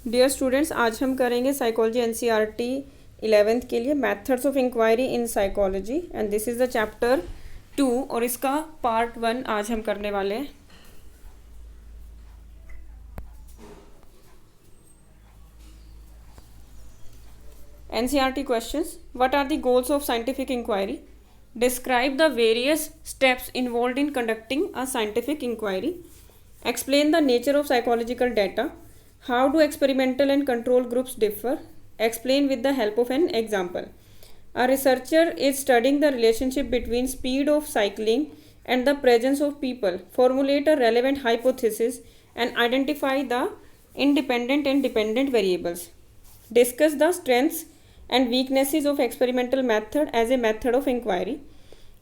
Dear students, आज हम करेंगे साइकोलॉजी एनसीईआरटी 11th के लिए methods of inquiry in psychology and this is the chapter 2 और इसका पार्ट 1 आज हम करने वाले हैं। NCERT questions, what are the goals of scientific inquiry? Describe the various steps involved in conducting a scientific inquiry. Explain the nature of psychological data. How do experimental and control groups differ? Explain with the help of an example. A researcher is studying the relationship between speed of cycling and the presence of people. Formulate a relevant hypothesis and identify the independent and dependent variables. Discuss the strengths and weaknesses of experimental method as a method of inquiry.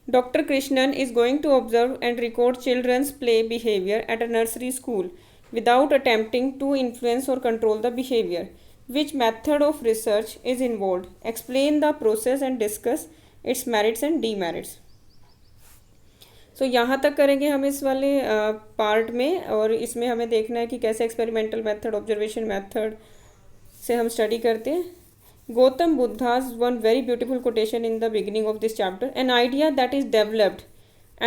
Dr. Krishnan is going to observe and record children's play behavior at a nursery school without attempting to influence or control the behavior. Which method of research is involved? Explain the process and discuss its merits and demerits. So यहाँ तक करेंगे हम इस वाले part में, और इसमें हमें देखना है कि कैसे एक्सपेरिमेंटल मेथड, ऑब्जर्वेशन मेथड से हम स्टडी करते हैं। Gautam Buddha's one very beautiful quotation in the beginning of this chapter: an idea that is developed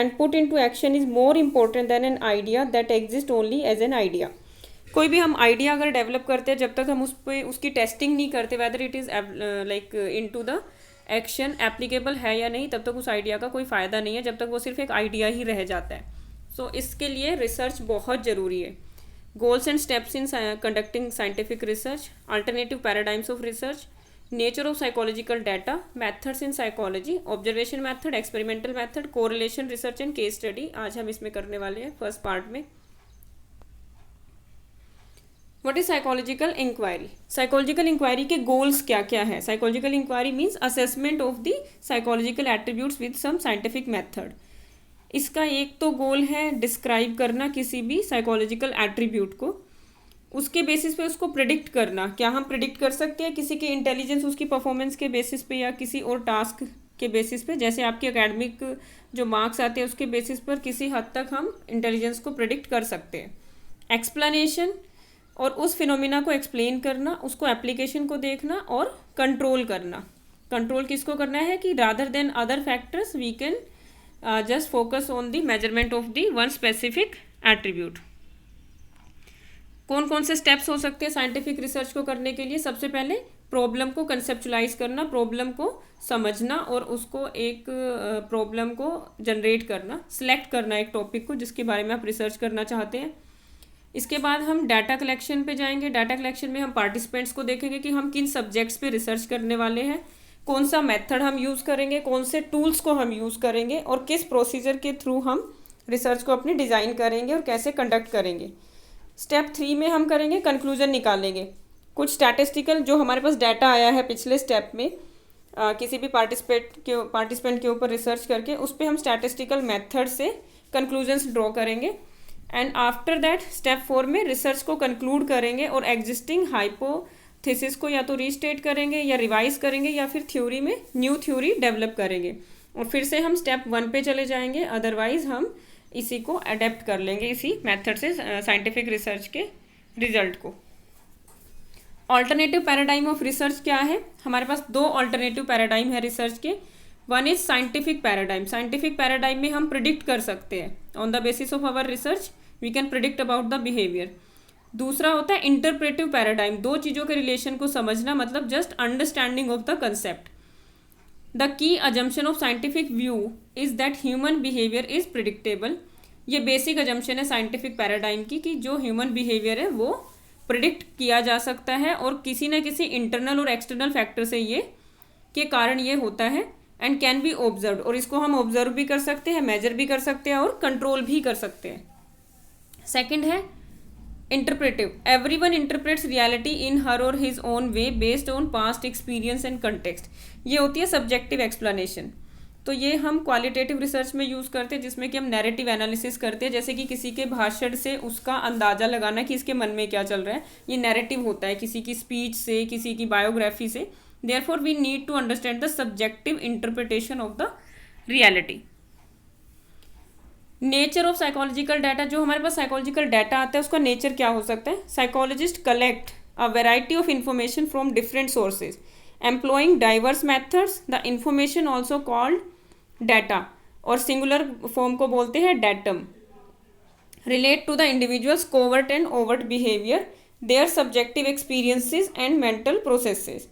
and put into action is more important than an idea that exists only as an idea. कोई भी हम idea अगर develop करते हैं, जब तक हम उस पर उसकी टेस्टिंग नहीं करते whether it is like into the action applicable है या नहीं, तब तक उस आइडिया का कोई फ़ायदा नहीं है, जब तक वो सिर्फ एक आइडिया ही रह जाता है। सो इसके लिए रिसर्च बहुत ज़रूरी है। Goals and steps in conducting scientific research, alternative paradigms of research, nature of psychological data, methods in psychology, observation method, experimental method, correlation research and case study आज हम इसमें करने वाले हैं फर्स्ट पार्ट में। What is psychological inquiry? Psychological inquiry के goals क्या क्या है? Psychological inquiry means assessment of the psychological attributes with some scientific method. इसका एक तो गोल है डिस्क्राइब करना किसी भी साइकोलॉजिकल एट्रीब्यूट को, उसके बेसिस पे उसको प्रिडिक्ट करना। क्या हम प्रिडिक्ट कर सकते हैं किसी के इंटेलिजेंस, उसकी परफॉर्मेंस के बेसिस पे या किसी और टास्क के बेसिस पे? जैसे आपके एकेडमिक जो मार्क्स आते हैं उसके बेसिस पर किसी हद तक हम इंटेलिजेंस को प्रिडिक्ट कर सकते हैं। एक्सप्लेनेशन, और उस फिनोमिना को एक्सप्लेन करना, उसको एप्लीकेशन को देखना और कंट्रोल करना। कंट्रोल किसको करना है कि rather than other factors we can just focus on the measurement of the one specific attribute. कौन कौन से स्टेप्स हो सकते हैं साइंटिफिक रिसर्च को करने के लिए? सबसे पहले प्रॉब्लम को कंसेप्चुलाइज करना, प्रॉब्लम को समझना और उसको एक प्रॉब्लम को जनरेट करना, सिलेक्ट करना एक टॉपिक को जिसके बारे में आप रिसर्च करना चाहते हैं। इसके बाद हम डाटा कलेक्शन पे जाएंगे। डाटा कलेक्शन में हम पार्टिसिपेंट्स को देखेंगे कि हम किन सब्जेक्ट्स पे रिसर्च करने वाले हैं, कौन सा मेथड हम यूज़ करेंगे, कौन से टूल्स को हम यूज़ करेंगे और किस प्रोसीजर के थ्रू हम रिसर्च को अपनी डिज़ाइन करेंगे और कैसे कंडक्ट करेंगे। स्टेप 3 में हम करेंगे कंक्लूजन निकालेंगे। कुछ स्टैटिस्टिकल जो हमारे पास डाटा आया है पिछले स्टेप में किसी भी पार्टिसिपेंट के ऊपर रिसर्च करके, उस पर हम स्टैटिस्टिकल मेथड से कंक्लूजन्स ड्रॉ करेंगे। एंड आफ्टर दैट स्टेप 4 में रिसर्च को कंक्लूड करेंगे और एग्जिस्टिंग हाइपोथेसिस को या तो रीस्टेट करेंगे या रिवाइज करेंगे या फिर थ्योरी में न्यू थ्योरी डेवलप करेंगे और फिर से हम स्टेप 1 पे चले जाएंगे। अदरवाइज हम इसी को अडेप्ट कर लेंगे, इसी मेथड से साइंटिफिक रिसर्च के रिजल्ट को। ऑल्टरनेटिव पैराडाइम ऑफ रिसर्च क्या है? हमारे पास 2 ऑल्टरनेटिव पैराडाइम है रिसर्च के। One is scientific paradigm. Scientific paradigm में हम प्रिडिक्ट कर सकते हैं, on the basis of our research we can predict about the behaviour. दूसरा होता है इंटरप्रेटिव पैराडाइम। 2 चीज़ों के रिलेशन को समझना, मतलब just understanding of the concept. The key assumption of scientific view is that human behaviour is predictable. ये basic assumption है साइंटिफिक पैराडाइम की कि जो ह्यूमन बिहेवियर है वो प्रिडिक्ट किया जा सकता है और किसी न किसी इंटरनल और एक्सटर्नल फैक्टर से ये के कारण ये होता है एंड कैन बी ऑब्जर्व, और इसको हम ऑब्जर्व भी कर सकते हैं, मेजर भी कर सकते हैं और कंट्रोल भी कर सकते हैं। सेकेंड है interpretive. Everyone interprets reality in हर और his own way based on past experience and context. ये होती है सब्जेक्टिव एक्सप्लेनेशन। तो ये हम क्वालिटेटिव रिसर्च में यूज़ करते हैं जिसमें कि हम नैरेटिव एनालिसिस करते हैं, जैसे कि किसी के भाषण से उसका अंदाज़ा लगाना कि इसके मन में क्या चल रहा है। ये नैरेटिव होता है किसी की स्पीच से, किसी की बायोग्राफी से। Therefore we need to understand the subjective interpretation of the reality. Nature of psychological data. जो हमारे पास साइकोलॉजिकल डाटा आता है उसका नेचर क्या हो सकता है? Psychologist collect a variety of information from different sources employing diverse methods. The information also called data और singular form को बोलते हैं datum relate to the individual's covert and overt behavior, their subjective experiences and mental processes.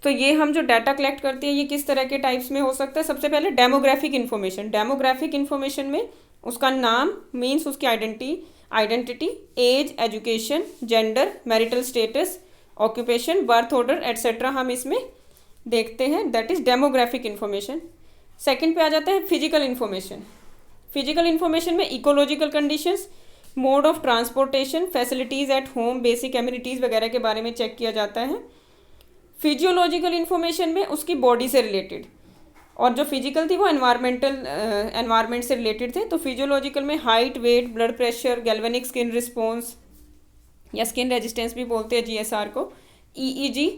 तो ये हम जो data collect करते हैं ये किस तरह के टाइप्स में हो सकता है. सबसे पहले डेमोग्राफिक इन्फॉर्मेशन. डेमोग्राफिक इन्फॉर्मेशन में उसका नाम मीन्स उसकी identity, age, education, gender, marital status, occupation, birth order etcetera हम इसमें देखते हैं. That is demographic information. Second पे आ जाता है फिजिकल इन्फॉर्मेशन. फिजिकल इन्फॉर्मेशन में ecological conditions, mode of transportation, facilities at home, basic amenities वगैरह के बारे में चेक किया जाता है. फिजियोलॉजिकल इन्फॉर्मेशन में उसकी बॉडी से रिलेटेड, और जो फिजिकल थी वो एनवायरमेंट से रिलेटेड थे. तो फिजियोलॉजिकल में height, weight, blood pressure, galvanic skin response या स्किन रेजिस्टेंस भी बोलते हैं जीएसआर को, ईईजी,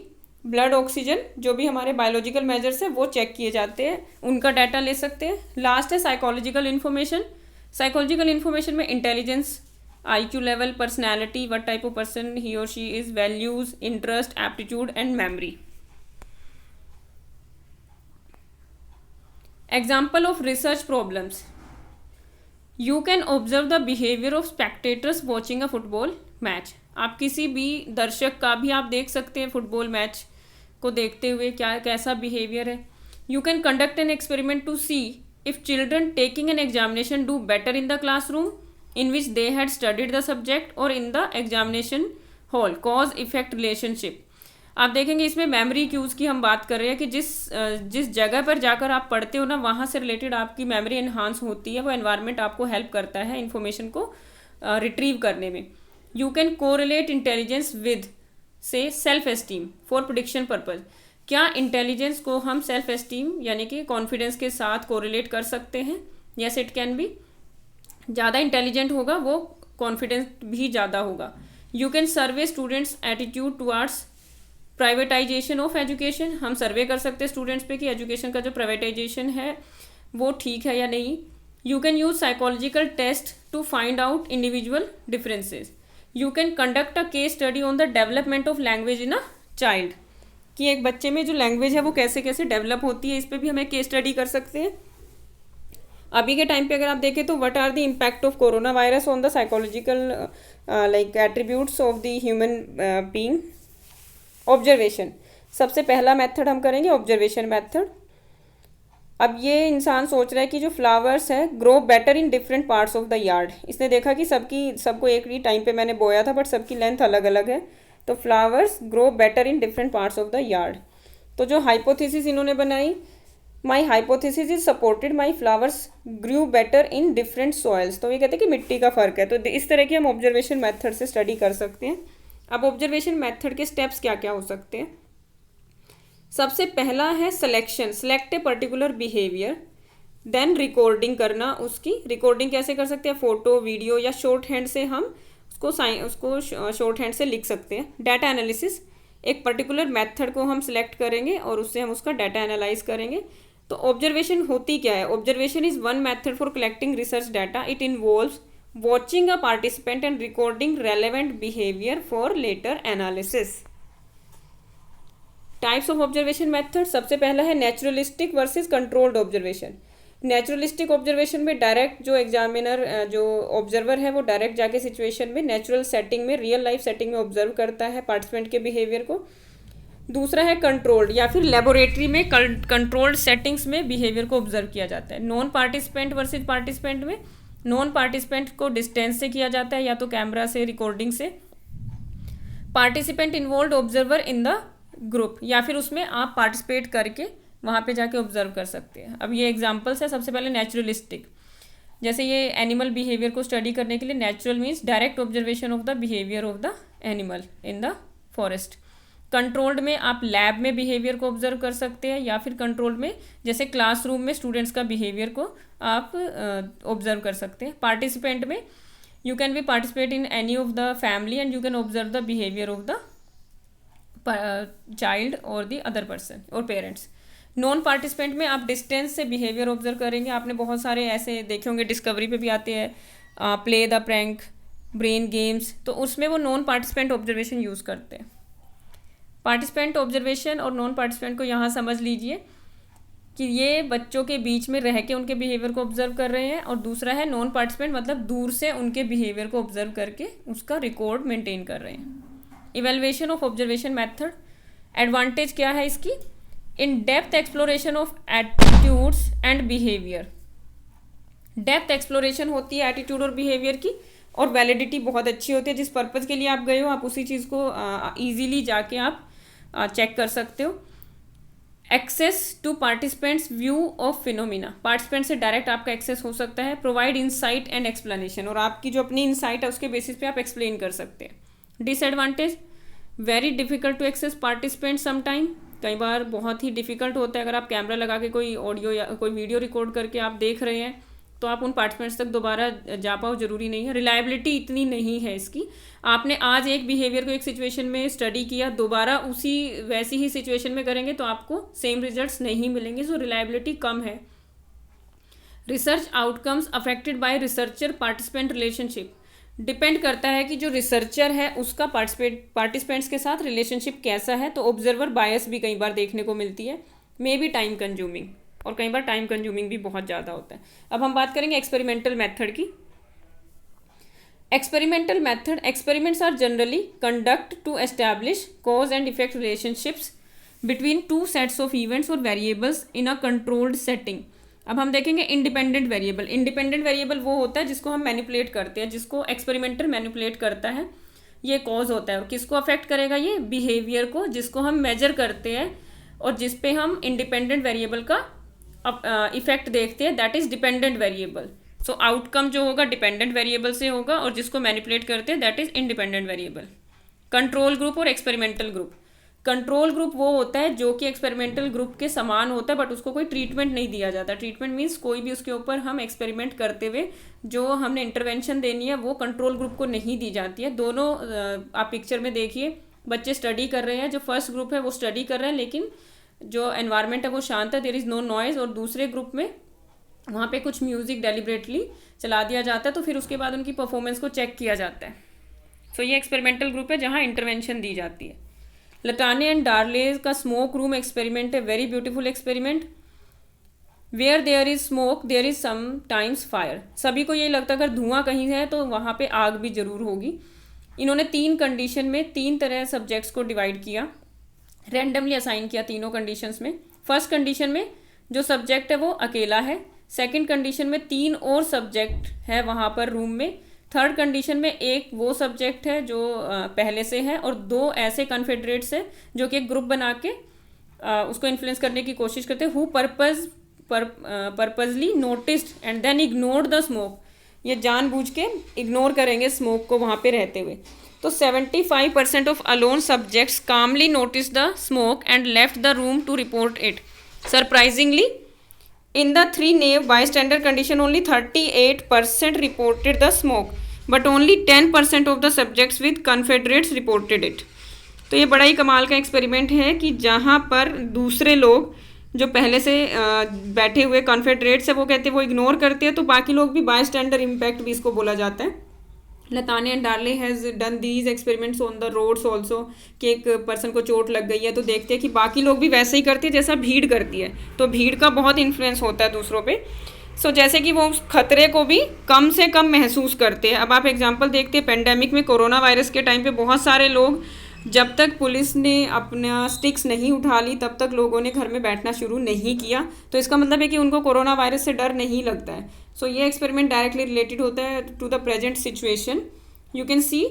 ब्लड ऑक्सीजन, जो भी हमारे बायोलॉजिकल मेजर्स हैं वो चेक किए जाते हैं, उनका डाटा ले सकते हैं. लास्ट है साइकोलॉजिकल इन्फॉर्मेशन. साइकोलॉजिकल इन्फॉर्मेशन में intelligence, IQ level, personality, what type of person he or she is, values, interest, aptitude and memory. Example of research problems. You can observe the behaviour of spectators watching a football match. आप किसी भी दर्शक का भी आप देख सकते हैं फुटबॉल मैच को देखते हुए क्या कैसा बिहेवियर है. You can conduct an experiment to see if children taking an examination do better in the classroom in which they had studied the subject or in the examination hall. cause effect relationship. आप देखेंगे इसमें memory queues की हम बात कर रहे हैं कि जिस जगह पर जाकर आप पढ़ते हो ना वहाँ से रिलेटेड आपकी मेमोरी एनहांस होती है. वो एनवायरनमेंट आपको हेल्प करता है इन्फॉर्मेशन को रिट्रीव करने में. You can correlate intelligence with से self esteem for prediction purpose. क्या इंटेलिजेंस को हम सेल्फ एस्टीम यानी कि कॉन्फिडेंस के साथ कोरिलेट कर सकते हैं? Yes it can be. ज़्यादा इंटेलिजेंट होगा वो कॉन्फिडेंस भी ज़्यादा होगा. You can survey students attitude towards privatisation of education. हम सर्वे कर सकते हैं स्टूडेंट्स पे कि एजुकेशन का जो प्राइवेटाइजेशन है वो ठीक है या नहीं. You can use psychological test to find out individual differences. You can conduct a case study on the development of language in a child. कि एक बच्चे में जो लैंग्वेज है वो कैसे कैसे डेवलप होती है, इस पर भी हमें केस स्टडी कर सकते हैं. अभी के टाइम पे अगर आप देखें तो what are the impact of coronavirus on the psychological like attributes of the human being. Observation. सबसे पहला मेथड हम करेंगे ऑब्जर्वेशन मेथड. अब ये इंसान सोच रहा है कि जो फ्लावर्स है grow better in different parts of the yard. इसने देखा कि सबको एक ही टाइम पे मैंने बोया था बट सबकी लेंथ अलग अलग है. तो flowers grow better in different parts of the yard. तो जो हाइपोथेसिस इन्होंने बनाई, my hypothesis is supported, my flowers grew better in different soils. तो ये कहते हैं कि मिट्टी का फ़र्क है. तो इस तरह की हम ऑब्जर्वेशन मेथड से स्टडी कर सकते हैं. अब ऑब्जर्वेशन मेथड के स्टेप्स क्या क्या हो सकते हैं. सबसे पहला है selection. Select a particular behaviour, then recording करना. उसकी रिकॉर्डिंग कैसे कर सकते हैं? फोटो, वीडियो या शॉर्ट हैंड से हम उसको शॉर्ट हैंड से लिख सकते हैं. Data analysis. एक पर्टिकुलर मेथड को हम सिलेक्ट करेंगे और उससे हम उसका डाटा एनालाइज करेंगे. तो ऑब्जर्वेशन होती क्या है? Observation is one method for collecting research data. It involves watching a participant and recording relevant behaviour for later analysis. Types of observation method. सबसे पहला है naturalistic versus controlled observation. Naturalistic observation में direct जो examiner जो observer है वो direct जाके situation में नेचुरल सेटिंग में रियल लाइफ सेटिंग में ऑब्जर्व करता है पार्टिसिपेंट के बिहेवियर को. दूसरा है कंट्रोल्ड या फिर लेबोरेटरी में कंट्रोल्ड सेटिंग्स में बिहेवियर को ऑब्जर्व किया जाता है. नॉन पार्टिसिपेंट वर्सेज पार्टिसिपेंट में नॉन पार्टिसिपेंट को डिस्टेंस से किया जाता है या तो कैमरा से, रिकॉर्डिंग से. Participant involve observer in the group या फिर उसमें आप पार्टिसिपेट करके वहाँ पे जाके ऑब्जर्व कर सकते हैं. अब ये एग्जांपल्स है. सबसे पहले नेचुरलिस्टिक. जैसे ये एनिमल बिहेवियर को स्टडी करने के लिए natural means direct observation of the behaviour of the animal in the forest. Controlled में आप लैब में बिहेवियर को ऑब्जर्व कर सकते हैं या फिर कंट्रोल्ड में जैसे क्लासरूम में स्टूडेंट्स का बिहेवियर को आप ऑब्जर्व कर सकते हैं. पार्टिसिपेंट में you can be participate in any of the family and you can observe the behaviour of the child और द अदर पर्सन और पेरेंट्स. नॉन पार्टिसिपेंट में आप डिस्टेंस से बिहेवियर ऑब्जर्व करेंगे. आपने बहुत सारे ऐसे देखे होंगे, डिस्कवरी पे भी आते हैं, play the prank, brain games, तो उसमें वो नॉन पार्टिसिपेंट ऑब्जर्वेशन यूज़ करते हैं। पार्टिसिपेंट ऑब्जर्वेशन और नॉन पार्टिसिपेंट को यहाँ समझ लीजिए कि ये बच्चों के बीच में रह के उनके बिहेवियर को ऑब्जर्व कर रहे हैं, और दूसरा है नॉन पार्टिसिपेंट, मतलब दूर से उनके बिहेवियर को ऑब्जर्व करके उसका रिकॉर्ड मेंटेन कर रहे हैं। Evaluation of observation method, advantage क्या है इसकी? In depth exploration of attitudes and behaviour. Depth exploration होती है एटीट्यूड और बिहेवियर की, और वैलिडिटी बहुत अच्छी होती है। जिस पर्पज़ के लिए आप गए हो आप उसी चीज़ को ईजीली जाके आप चेक कर सकते हो। Access to participants view of phenomena, participant से डायरेक्ट आपका एक्सेस हो सकता है। प्रोवाइड इंसाइट एंड एक्सप्लेनेशन, और आपकी जो अपनी इंसाइट है उसके बेसिस पे आप एक्सप्लेन कर सकते हैं। Disadvantage, very difficult to access participant sometime, कई बार बहुत ही डिफिकल्ट होता है। अगर आप कैमरा लगा के कोई ऑडियो या कोई वीडियो रिकॉर्ड करके आप देख रहे हैं तो आप उन पार्टिसिपेंट्स तक दोबारा जा पाओ ज़रूरी नहीं है। रिलायबिलिटी इतनी नहीं है इसकी, आपने आज एक बिहेवियर को एक सिचुएशन में स्टडी किया, दोबारा उसी वैसी ही सिचुएशन में करेंगे तो आपको सेम रिजल्ट्स नहीं मिलेंगे, सो रिलायबिलिटी कम है। Research outcomes affected by researcher participant relationship, depend करता है कि जो रिसर्चर है उसका पार्टिसिपेंट्स के साथ रिलेशनशिप कैसा है, तो ऑब्जर्वर बायस भी कई बार देखने को मिलती है। मे बी टाइम कंज्यूमिंग, और कई बार टाइम कंज्यूमिंग भी बहुत ज़्यादा होता है। अब हम बात करेंगे एक्सपेरिमेंटल मेथड की। Experimental method, experiments are generally conduct to establish cause and effect relationships between two sets of events or variables in a controlled setting. अब हम देखेंगे इंडिपेंडेंट वेरिएबल। इंडिपेंडेंट वेरिएबल वो होता है जिसको हम मैनिपुलेट करते हैं, जिसको एक्सपेरिमेंटर मैनिपुलेट करता है, ये कॉज होता है। और किसको अफेक्ट करेगा? ये बिहेवियर को, जिसको हम मेजर करते हैं और जिस पे हम इंडिपेंडेंट वेरिएबल का इफेक्ट देखते हैं, that is dependent variable. So outcome जो होगा डिपेंडेंट वेरिएबल से होगा, और जिसको मैनिपुलेट करते हैं that is independent variable. Control group और एक्सपेरिमेंटल ग्रुप। कंट्रोल ग्रुप वो होता है जो कि एक्सपेरिमेंटल ग्रुप के समान होता है, बट उसको कोई ट्रीटमेंट नहीं दिया जाता। ट्रीटमेंट मीन्स कोई भी उसके ऊपर हम एक्सपेरिमेंट करते हुए जो हमने इंटरवेंशन देनी है वो कंट्रोल ग्रुप को नहीं दी जाती है। दोनों आप पिक्चर में देखिए, बच्चे स्टडी कर रहे हैं, जो फर्स्ट ग्रुप है वो स्टडी कर रहे हैं लेकिन जो एनवायरनमेंट है वो शांत है, देयर इज़ नो नॉइज़, और दूसरे ग्रुप में वहाँ पे कुछ म्यूज़िक डेलिब्रेटली चला दिया जाता है, तो फिर उसके बाद उनकी परफॉर्मेंस को चेक किया जाता है। सो ये एक्सपेरिमेंटल ग्रुप है जहाँ इंटरवेंशन दी जाती है। लटाने एंड डार्ले का स्मोक रूम एक्सपेरिमेंट है, very beautiful experiment. Where there is smoke there is sometimes fire. सभी को ये लगता है अगर धुआं कहीं है तो वहाँ पे आग भी जरूर होगी। इन्होंने 3 कंडीशन में 3 तरह सब्जेक्ट्स को डिवाइड किया, रैंडमली असाइन किया तीनों कंडीशंस में। फर्स्ट कंडीशन में जो सब्जेक्ट है वो अकेला है, सेकंड कंडीशन में 3 और सब्जेक्ट है वहाँ पर रूम में, थर्ड कंडीशन में एक वो सब्जेक्ट है जो पहले से है, और 2 ऐसे कन्फेडरेट्स है जो कि एक ग्रुप बना के उसको इन्फ्लुएंस करने की कोशिश करते हैं। Who purposely noticed and then ignored the smoke, ये जानबूझ के इग्नोर करेंगे स्मोक को वहाँ पे रहते हुए। तो 75% of alone subjects calmly noticed the smoke and left the room to report it. Surprisingly in the 3 naive bystander condition only 38% reported the smoke but only 10% of the subjects with confederates reported it। तो ये बड़ा ही कमाल का experiment है कि जहाँ पर दूसरे लोग जो पहले से बैठे हुए कॉन्फेडरेट्स है वो कहते हैं वो इग्नोर करते हैं, तो बाकी लोग भी बायस्टैंडर इम्पैक्ट भी इसको बोला जाता है। Latane and Darley has done these experiments on the roads also, कि एक पर्सन को चोट लग गई है तो देखते हैं कि बाकी लोग भी वैसे ही करते हैं जैसा भीड़ करती है, तो भीड़ का बहुत इन्फ्लुएंस होता है दूसरों पे। सो जैसे कि वो उस खतरे को भी कम से कम महसूस करते हैं। अब आप एग्जांपल देखते हैं, पेंडेमिक में कोरोना वायरस के टाइम पे बहुत सारे लोग, जब तक पुलिस ने अपना स्टिक्स नहीं उठा ली तब तक लोगों ने घर में बैठना शुरू नहीं किया, तो इसका मतलब है कि उनको कोरोना वायरस से डर नहीं लगता है। सो ये एक्सपेरिमेंट डायरेक्टली रिलेटेड होता है to the present situation. You can see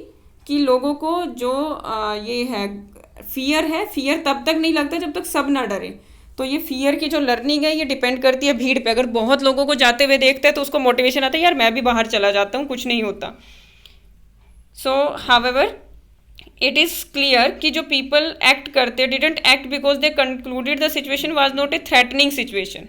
कि लोगों को जो ये है फियर तब तक नहीं लगता जब तक सब ना डरे। तो ये फियर की जो लर्निंग है ये डिपेंड करती है भीड़ पे। अगर बहुत लोगों को जाते हुए देखते हैं तो उसको मोटिवेशन आता है, यार मैं भी बाहर चला जाता हूँ, कुछ नहीं होता। सो हाउएवर इट इज़ क्लियर कि जो पीपल एक्ट करते didn't act because they concluded the situation was not a threatening situation.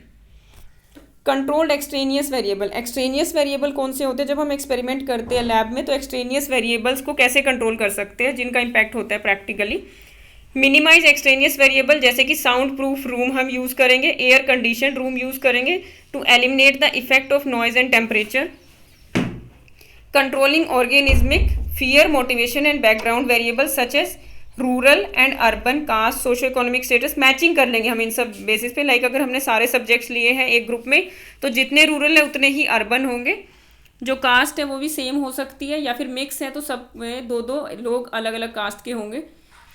Controlled extraneous variable. Extraneous variable कौन से होते हैं? जब हम एक्सपेरिमेंट करते हैं लैब में तो एक्सट्रेनियस वेरिएबल्स को कैसे कंट्रोल कर सकते हैं जिनका इम्पैक्ट होता है प्रैक्टिकली। मिनिमाइज एक्सट्रेनियस वेरिएबल, जैसे कि साउंड प्रूफ रूम हम यूज़ करेंगे, एयर कंडीशन रूम यूज़ करेंगे to eliminate the effect of noise and temperature. controlling organismic fear, motivation and background variables such as rural and urban, caste, socioeconomic status matching कर लेंगे हम इन सब basis पे। Like अगर हमने सारे subjects लिए हैं एक ग्रुप में तो जितने रूरल है उतने ही अर्बन होंगे, जो कास्ट है वो भी सेम हो सकती है, या फिर मिक्स है तो सब में दो दो लोग अलग अलग कास्ट के होंगे।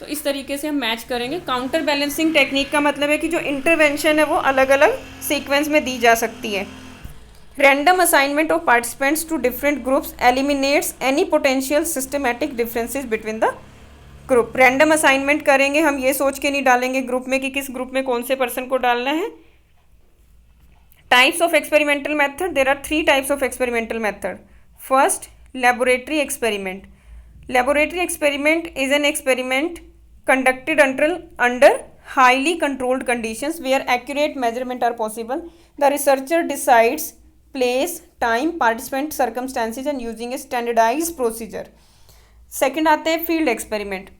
तो इस तरीके से हम मैच करेंगे। काउंटर बैलेंसिंग टेक्निक का मतलब है कि जो इंटरवेंशन है वो अलग अलग सीक्वेंस में दी जा सकती है। Random assignment of participants to different groups eliminates any potential systematic differences between the group. Random assignment करेंगे हम, ये सोच के नहीं डालेंगे ग्रुप में कि किस ग्रुप में कौन से पर्सन को डालना है। Types of experimental method, there are 3 types of experimental method. First, laboratory experiment. Laboratory experiment is an experiment conducted under highly controlled conditions where accurate measurement are possible. The researcher decides place, time, participant, circumstances and using a standardized procedure. Second आते हैं field experiment.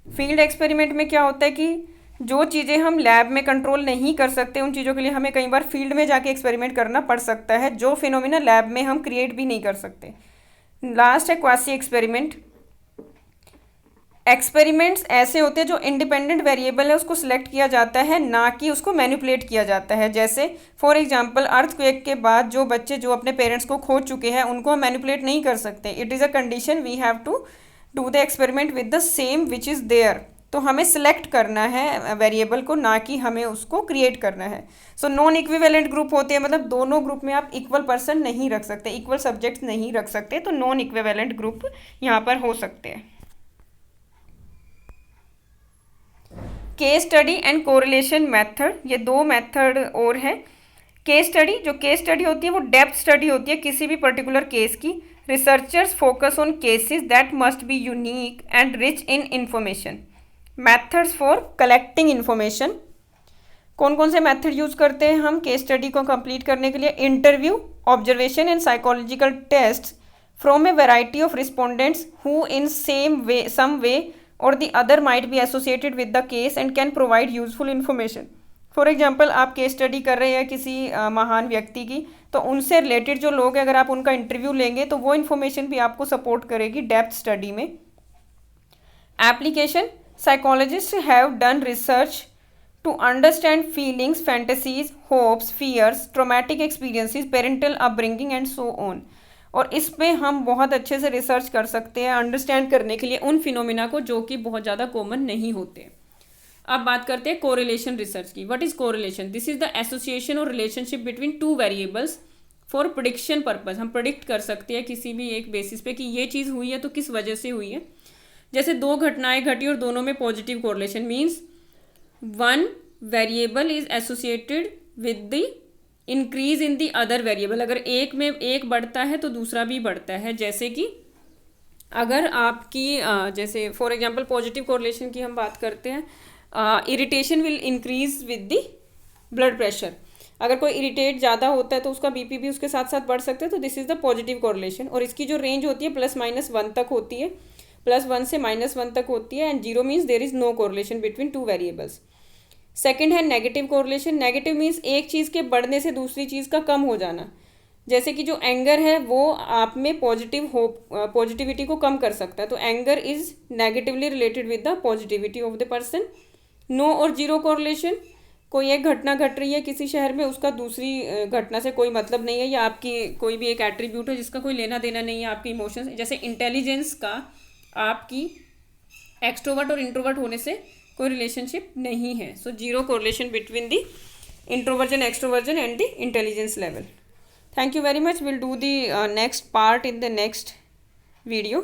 Field experiment में क्या होता है कि जो चीज़ें हम लैब में कंट्रोल नहीं कर सकते उन चीज़ों के लिए हमें कई बार फील्ड में जाके एक्सपेरिमेंट करना पड़ सकता है, जो फिनोमिना लैब में हम क्रिएट भी नहीं कर सकते। लास्ट है क्वासी एक्सपेरिमेंट। एक्सपेरिमेंट्स ऐसे होते हैं जो इंडिपेंडेंट वेरिएबल है उसको सिलेक्ट किया जाता है, ना कि उसको मैनिपुलेट किया जाता है। जैसे फॉर एग्जांपल अर्थक्वेक के बाद जो बच्चे जो अपने पेरेंट्स को खो चुके हैं उनको हम मैनिपुलेट नहीं कर सकते। It is a condition we have to do the experiment with the same which is there. तो हमें सिलेक्ट करना है वेरिएबल को, ना कि हमें उसको क्रिएट करना है। सो नॉन इक्विवेलेंट ग्रुप होते हैं, मतलब दोनों ग्रुप में आप इक्वल पर्सन नहीं रख सकते, इक्वल सब्जेक्ट्स नहीं रख सकते, तो नॉन इक्विवेलेंट ग्रुप यहाँ पर हो सकते हैं। Case study and correlation method, ये 2 मेथड और है। केस स्टडी, जो केस स्टडी होती है वो डेप्थ स्टडी होती है किसी भी पर्टिकुलर केस की। Researchers focus on cases that must be unique and rich in information. Methods for collecting information, कौन कौन से मेथड यूज करते हैं हम केस स्टडी को कंप्लीट करने के लिए? Interview, observation and psychological test from a variety of respondents who in some way or the other might be associated with the case and can provide useful information. For example आप case study कर रहे हैं किसी महान व्यक्ति की, तो उनसे रिलेटेड जो लोग हैं अगर आप उनका इंटरव्यू लेंगे तो वो इन्फॉर्मेशन भी आपको सपोर्ट करेगी डेप्थ स्टडी में। Application, psychologist have done research to understand feelings, fantasies, hopes, fears, traumatic experiences, parental upbringing and so on. और इस पे हम बहुत अच्छे से रिसर्च कर सकते हैं अंडरस्टैंड करने के लिए उन फिनोमिना को जो कि बहुत ज़्यादा कॉमन नहीं होते। अब बात करते हैं कोरिलेशन रिसर्च की। What is correlation? This is the association or relationship between 2 variables for prediction purpose. हम प्रिडिक्ट कर सकते हैं किसी भी एक बेसिस पे कि ये चीज़ हुई है तो किस वजह से हुई है। जैसे 2 घटनाएं घटी और दोनों में positive correlation, means one variable is associated with the increase in the other variable. अगर एक में एक बढ़ता है तो दूसरा भी बढ़ता है। जैसे कि अगर आपकी जैसे फॉर एग्जांपल पॉजिटिव कोरिलेशन की हम बात करते हैं, irritation will increase with the blood pressure. अगर कोई इरिटेट ज़्यादा होता है तो उसका बीपी भी उसके साथ साथ बढ़ सकता है, तो this is the positive correlation. और इसकी जो रेंज होती है +-1 तक होती है, +1 से -1 तक होती है, and 0 means there is no correlation between 2 variables. Second है नेगेटिव कोरिलेशन। नेगेटिव मीन्स एक चीज़ के बढ़ने से दूसरी चीज़ का कम हो जाना। जैसे कि जो एंगर है वो आप में पॉजिटिविटी को कम कर सकता है, तो anger is negatively related with the positivity of the person. No और जीरो कोरिलेशन, कोई एक घटना घट रही है किसी शहर में, उसका दूसरी घटना से कोई मतलब नहीं है, या आपकी कोई भी एक एट्रीब्यूट है जिसका कोई लेना देना नहीं है आपके इमोशंस। जैसे इंटेलिजेंस का आपकी एक्सट्रोवर्ट और इंट्रोवर्ट होने से कोई रिलेशनशिप नहीं है। So zero correlation between the introversion, extroversion and the intelligence level. Thank you very much. We'll do the next part in the next video.